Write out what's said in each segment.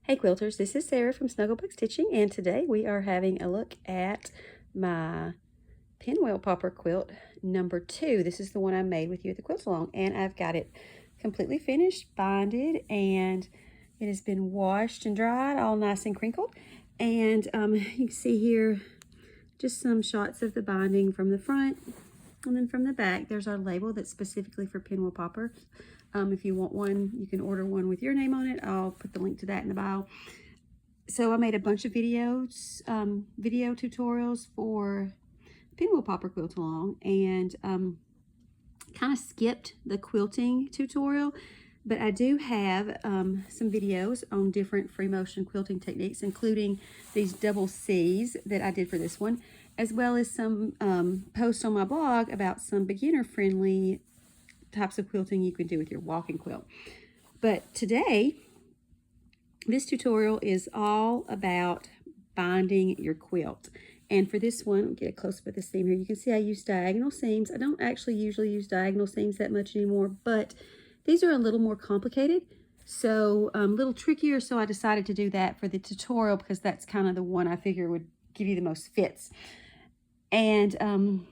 Hey quilters, this is Sarah from Snugglebug Stitching, and today we are having a look at my pinwheel popper quilt number 2. This is the one I made with you at the quilt along, and I've got it completely finished, binded, and it has been washed and dried, all nice and crinkled. And you can see here just some shots of the binding from the front, and then from the back there's our label that's specifically for pinwheel poppers. If you want one, you can order one with your name on it. I'll put the link to that in the bio. So I made a bunch of videos, video tutorials for pinwheel popper quilt along, and kind of skipped the quilting tutorial, but I do have some videos on different free motion quilting techniques, including these double C's that I did for this one, as well as some posts on my blog about some beginner friendly types of quilting you can do with your walking quilt. But today, this tutorial is all about binding your quilt. And for this one, I'll get a close up at the seam here. You can see I use diagonal seams. I don't actually usually use diagonal seams that much anymore, but these are a little more complicated, so a little trickier, so I decided to do that for the tutorial because that's kind of the one I figure would give you the most fits. And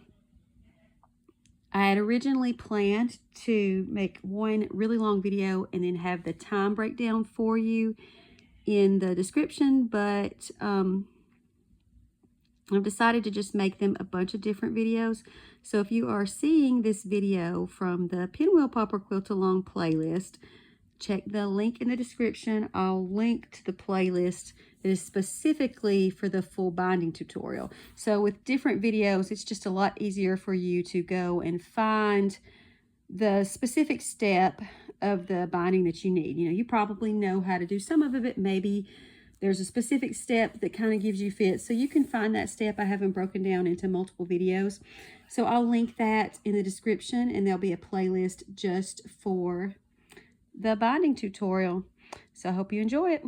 I had originally planned to make one really long video and then have the time breakdown for you in the description, but I've decided to just make them a bunch of different videos. So if you are seeing this video from the Pinwheel Popper Quilt Along playlist, check the link in the description. I'll link to the playlist that is specifically for the full binding tutorial. So with different videos, it's just a lot easier for you to go and find the specific step of the binding that you need. You know, you probably know how to do some of it. Maybe there's a specific step that kind of gives you fits, so you can find that step. I have them broken down into multiple videos, so I'll link that in the description, and there'll be a playlist just for the binding tutorial. So I hope you enjoy it.